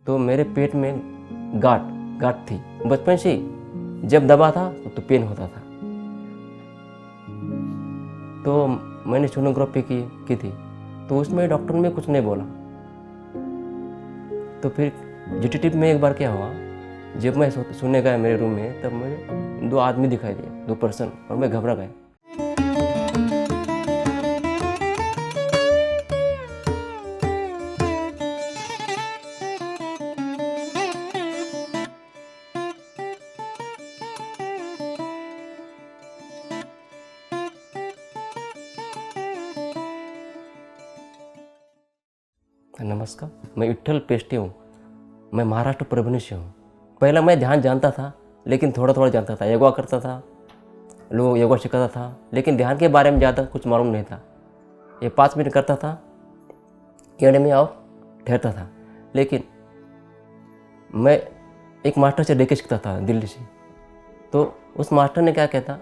तो मेरे पेट में गांठ गांठ थी बचपन से ही। जब दबा था तो पेन होता था। तो मैंने सोनोग्राफी की थी, तो उसमें डॉक्टर ने कुछ नहीं बोला। तो फिर जीटीटी में एक बार क्या हुआ, जब मैं सोने गया मेरे रूम में, तब मुझे 2 आदमी दिखाई दिए, 2 पर्सन, और मैं घबरा गया। नमस्कार, मैं विट्ठल पेष्टे हूँ। मैं महाराष्ट्र परभणी से हूँ। पहला मैं ध्यान जानता था, लेकिन थोड़ा थोड़ा जानता था। योगा करता था, लोग योगा सिखाता था, लेकिन ध्यान के बारे में ज़्यादा कुछ मालूम नहीं था। ये 5 मिनट करता था केड़े में और ठहरता था। लेकिन मैं एक मास्टर से देख सीखता था दिल्ली से। तो उस मास्टर ने क्या कहता,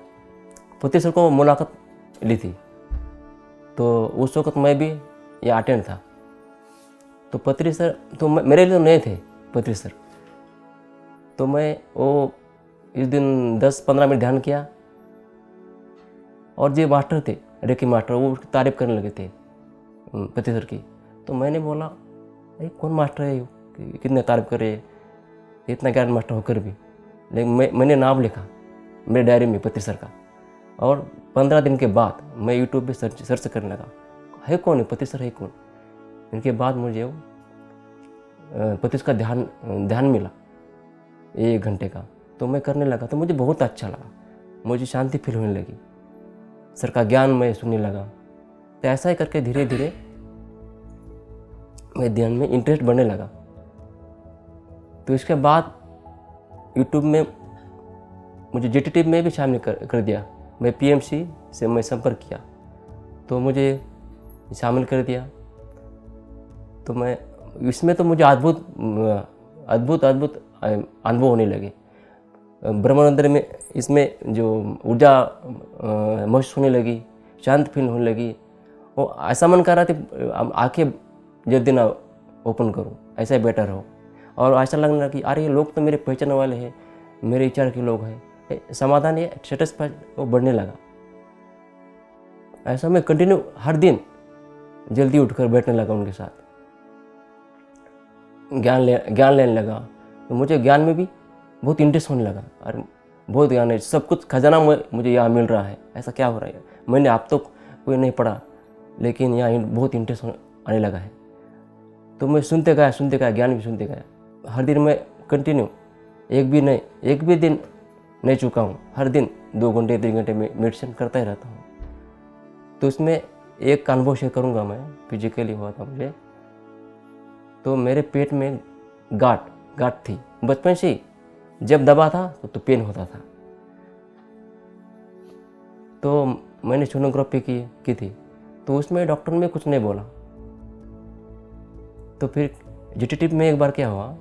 पति सर को मुलाकात ली थी। तो उस वक्त मैं भी ये अटेंड था। तो पत्री सर तो मेरे लिए तो नए थे पत्री सर। तो मैं वो इस दिन 10-15 मिनट ध्यान किया, और जो मास्टर थे रेकी मास्टर, वो उसकी तारीफ करने लगे थे पत्री सर की। तो मैंने बोला, अरे कौन मास्टर है, कितने तारीफ कर रहे, इतना ज्ञान मास्टर होकर भी। लेकिन मैंने नाम लिखा मेरे डायरी में पत्री सर का। और 15 दिन के बाद मैं यूट्यूब पे सर्च करने लगा, है कौन है पत्री सर, है कौन। इनके बाद मुझे पति का ध्यान मिला 1 घंटे का। तो मैं करने लगा, तो मुझे बहुत अच्छा लगा, मुझे शांति फील होने लगी, सर का ज्ञान मैं सुनने लगा। तो ऐसा ही करके धीरे धीरे मेरे ध्यान में इंटरेस्ट बढ़ने लगा। तो इसके बाद यूट्यूब में मुझे जीटीटी में भी शामिल कर दिया। मैं पीएमसी से मैं संपर्क किया, तो मुझे शामिल कर दिया। तो मैं इसमें तो मुझे अद्भुत अनुभव होने लगे। ब्रह्मानंद में इसमें जो ऊर्जा महसूस होने लगी, शांत फील होने लगी। वो ऐसा मन कर रहा था आंखें जब दिन ओपन करूं, ऐसा ही बेटर हो। और ऐसा लगने लगा कि अरे ये लोग तो मेरे पहचान वाले हैं, मेरे विचार के लोग हैं। समाधान ये सेटिस्फाइड वो बढ़ने लगा। ऐसा मैं कंटिन्यू हर दिन जल्दी उठकर बैठने लगा उनके साथ, ज्ञान लेने लगा। तो मुझे ज्ञान में भी बहुत इंटरेस्ट होने लगा। और बहुत ज्ञान है, सब कुछ खजाना मुझे यहाँ मिल रहा है। ऐसा क्या हो रहा है, मैंने आप तो कोई नहीं पढ़ा, लेकिन यहाँ बहुत इंटरेस्ट आने लगा है। तो मैं सुनते गया, ज्ञान भी सुनते गया। हर दिन मैं कंटिन्यू एक भी दिन नहीं चुका हूँ। हर दिन 2 घंटे 3 घंटे में मेडिटेशन करता ही रहता हूँ। तो इसमें एक अनुभव शेयर करूँगा मैं, फिजिकली हुआ था मुझे। तो मेरे पेट में गांठ थी बचपन से ही। जब दबा था तो पेन होता था। तो मैंने सोनोग्राफी की थी, तो उसमें डॉक्टर ने कुछ नहीं बोला। तो फिर जीटीटी में एक बार क्या हुआ,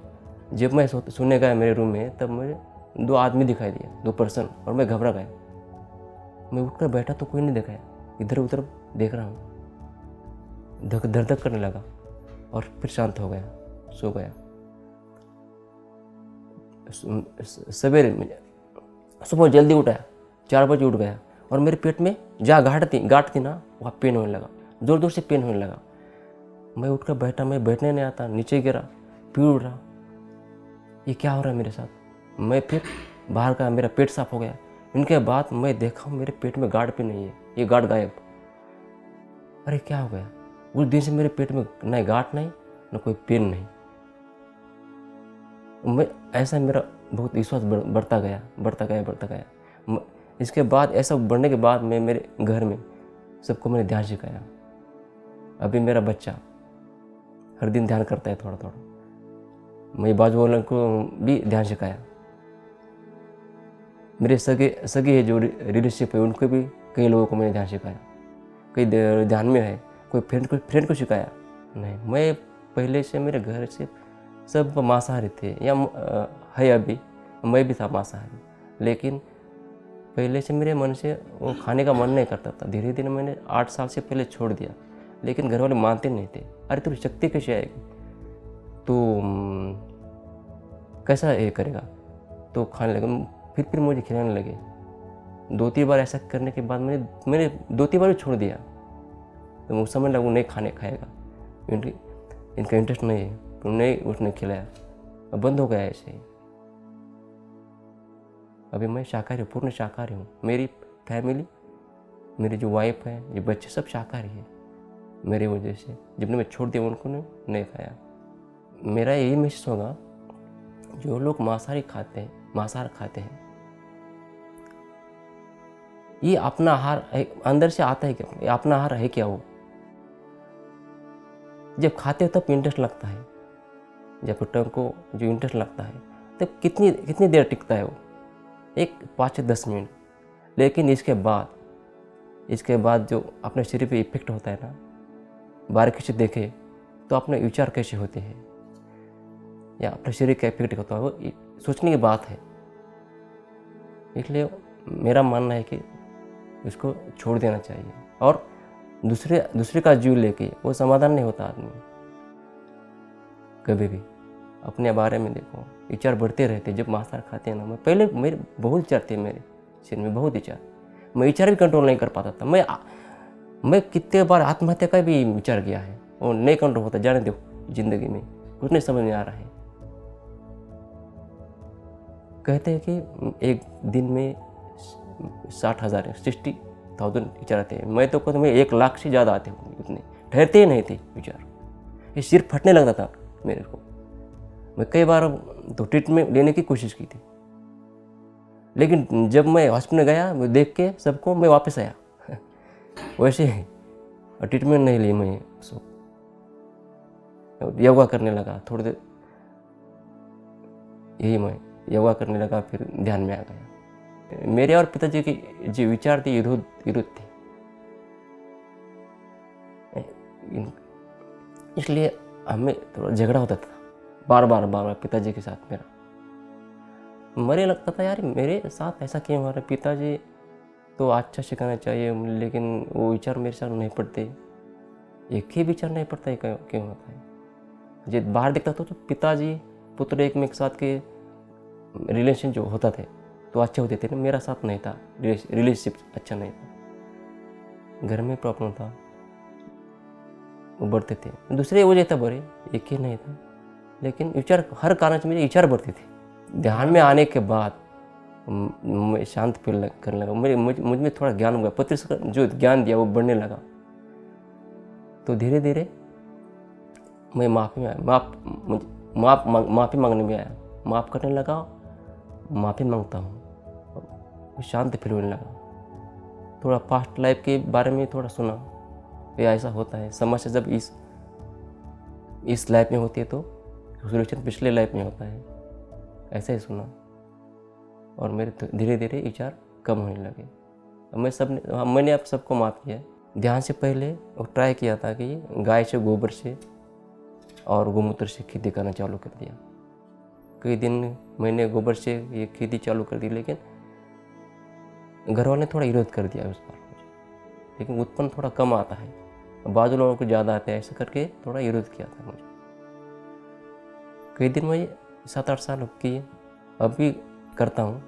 जब मैं सोने गया मेरे रूम में, तब मुझे 2 आदमी दिखाई दिए, 2 पर्सन, और मैं घबरा गया। मैं उठकर बैठा तो कोई नहीं दिखाया, इधर उधर देख रहा हूँ, धक करने लगा, और फिर शांत हो गया, सो गया। सवेरे सुबह जल्दी उठा, 4 बजे उठ गया, और मेरे पेट में जहाँ गांठ थी ना, वहाँ पेन होने लगा, जोर से पेन होने लगा। मैं उठकर बैठा, मैं बैठने नहीं आता, नीचे गिरा, फिर उठ रहा। ये क्या हो रहा है मेरे साथ। मैं फिर बाहर का, मेरा पेट साफ हो गया। इनके बाद मैं देखा मेरे पेट में गांठ भी नहीं है, ये गांठ गायब। अरे क्या हो गया। उस दिन से मेरे पेट में न गांठ नहीं, न कोई पेन नहीं। मैं ऐसा मेरा बहुत विश्वास बढ़ता गया। इसके बाद ऐसा बढ़ने के बाद मैं मेरे घर में सबको मैंने ध्यान सिखाया। अभी मेरा बच्चा हर दिन ध्यान करता है थोड़ा थोड़ा। मैं बाजू वालों को भी ध्यान सिखाया। मेरे सगे है जो रिलेशनशिप है, उनको भी कई लोगों को मैंने ध्यान सिखाया। कई ध्यान में है, कोई फ्रेंड को सिखाया नहीं। मैं पहले से मेरे घर से सब मांसाहारी थे, या है अभी, मैं भी था मांसाहारी। लेकिन पहले से मेरे मन से वो खाने का मन नहीं करता था। धीरे धीरे मैंने 8 साल से पहले छोड़ दिया, लेकिन घर वाले मानते नहीं थे। अरे तेरी शक्ति कैसे आएगी, तो कैसा ये करेगा, तो खाने लगे। फिर मुझे खिलाने लगे। 2-3 बार ऐसा करने के बाद मैंने 2-3 बार भी छोड़ दिया। तो मुझे समझ लगा वो नहीं खाएगा, इनका इंटरेस्ट नहीं है, तो नहीं उसने खिलाया, अब बंद हो गया ऐसे ही। अभी मैं शाकाहारी हूँ, पूर्ण शाकाहारी हूँ। मेरी फैमिली, मेरी जो वाइफ है, जो बच्चे, सब शाकाहारी है। मेरी वजह से जब मैं छोड़ दिया उनको नहीं खाया। मेरा यही मैसेज होगा, जो लोग मांसाहार खाते हैं, ये अपना आहार अंदर से आता है क्या? ये अपना आहार है क्या? वो जब खाते हो तब इंटरेस्ट लगता है, जब टंग को जो इंटरेस्ट लगता है तब कितनी देर टिकता है वो, एक 5 से 10 मिनट। लेकिन इसके बाद जो अपने शरीर पे इफेक्ट होता है ना, बारीकी से देखे तो अपने विचार कैसे होते हैं या अपने शरीर का इफेक्ट होता है, वो सोचने की बात है। इसलिए मेरा मानना है कि उसको छोड़ देना चाहिए। और दूसरे का जीव लेके वो समाधान नहीं होता आदमी। कभी भी अपने बारे में देखो, विचार बढ़ते रहते। जब मांसाहार खाते हैं ना, मैं पहले मेरे बहुत विचार थे, मेरे शरीर में बहुत विचार, मैं विचार भी कंट्रोल नहीं कर पाता था। मैं कितने बार आत्महत्या का भी विचार किया है, वो नहीं कंट्रोल होता। जाने दो, जिंदगी में कुछ नहीं समझ में आ रहा है। कहते हैं कि एक दिन में 60,000 विचार आते हैं। मैं तो कहता हूँ 1 लाख से ज़्यादा आते होंगे, उतने ठहरते ही नहीं थे विचार। ये सिर फटने लगता था मेरे को। मैं कई बार तो ट्रीटमेंट लेने की कोशिश की थी, लेकिन जब मैं हॉस्पिटल गया, मैं देख के सबको, मैं वापस आया वैसे ही। और ट्रीटमेंट नहीं ली मैं, योगा करने लगा थोड़ी देर, यही मैं योगा करने लगा, फिर ध्यान में आ गया। मेरे और पिताजी के जो विचार थे विरुद्ध थे, इसलिए हमें थोड़ा झगड़ा होता था बार बार पिताजी के साथ मेरा। मुझे लगता था यार मेरे साथ ऐसा क्यों हो रहा है, पिताजी तो अच्छा सिखाना चाहिए, लेकिन वो विचार मेरे साथ नहीं पड़ते। एक ही विचार नहीं पड़ता है, क्यों होता है? जब बाहर दिखता था तो पिताजी पुत्र एक में एक साथ के रिलेशन जो होता थे तो अच्छे होते थे ना, मेरा साथ नहीं था, रिलेशनशिप अच्छा नहीं था, घर में प्रॉब्लम था, वो बढ़ते थे। दूसरे वजह था बड़े, एक ही नहीं था, लेकिन विचार हर कारण से मेरे विचार बढ़ते थे। ध्यान में आने के बाद मैं शांत फील करने लगा, मुझ में थोड़ा ज्ञान हो गया, पत्र जो ज्ञान दिया वो बढ़ने लगा। तो धीरे धीरे मैं माफ़ी मांगने में आया, माफ़ करने लगा, माफ़ी मांगता हूँ, शांत फील होने लगा। थोड़ा पास्ट लाइफ के बारे में थोड़ा सुना, ये ऐसा होता है, समस्या जब इस लाइफ में होती है तो सोल्यूशन पिछले लाइफ में होता है, ऐसा ही सुना। और मेरे धीरे धीरे विचार कम होने लगे। मैंने अब सबको माफ़ किया। ध्यान से पहले वो ट्राई किया था कि गाय से, गोबर से और गोमूत्र से खेती करना चालू कर दिया। कई दिन मैंने गोबर से ये खेती चालू कर दी, लेकिन घर वाले ने थोड़ा विरोध कर दिया उस पर, लेकिन उत्पन्न थोड़ा कम आता है, बाजू लोगों को ज़्यादा आता है, ऐसा करके थोड़ा विरोध किया था मुझे। कई दिन मैं 7-8 साल किए, अब भी करता हूँ,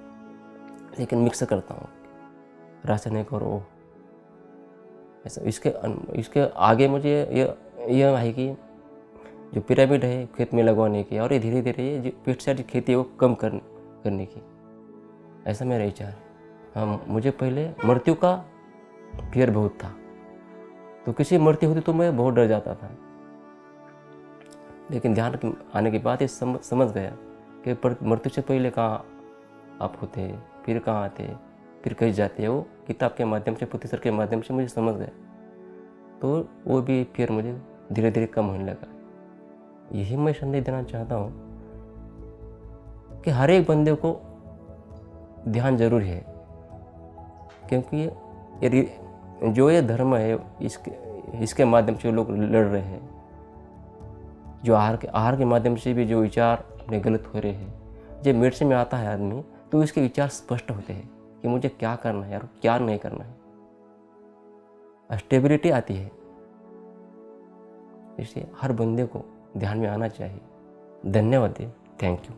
लेकिन मिक्स करता हूँ, रासायनिक और वो ऐसा। इसके आगे मुझे यह है कि जो पिरामिड है खेत में लगवाने की, और ये धीरे धीरे ये जो पेस्टिसाइड खेती है वो कम करने की, ऐसा मेरा विचार है। हाँ, मुझे पहले मृत्यु का फियर बहुत था, तो किसी मृत्यु होती तो मैं बहुत डर जाता था, लेकिन ध्यान आने के बाद ये समझ गया कि मृत्यु से पहले कहाँ आप होते, फिर कहाँ आते, फिर कहीं जाते हैं। वो किताब के माध्यम से, प्रोफेसर के माध्यम से मुझे समझ गया, तो वो भी फिर मुझे धीरे धीरे कम होने लगा। यही मैं संदेश देना चाहता हूँ कि हर एक बंदे को ध्यान जरूरी है, क्योंकि जो ये धर्म है इसके माध्यम से लोग लड़ रहे हैं। जो आहार के माध्यम से भी जो विचार अपने गलत हो रहे हैं, जब मेडिसिन में आता है आदमी तो इसके विचार स्पष्ट होते हैं कि मुझे क्या करना है और क्या नहीं करना है, स्टेबिलिटी आती है। इसलिए हर बंदे को ध्यान में आना चाहिए। धन्यवाद, thank you.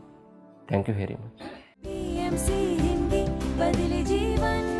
Thank you very much. PMC Hindi बदले जीवन।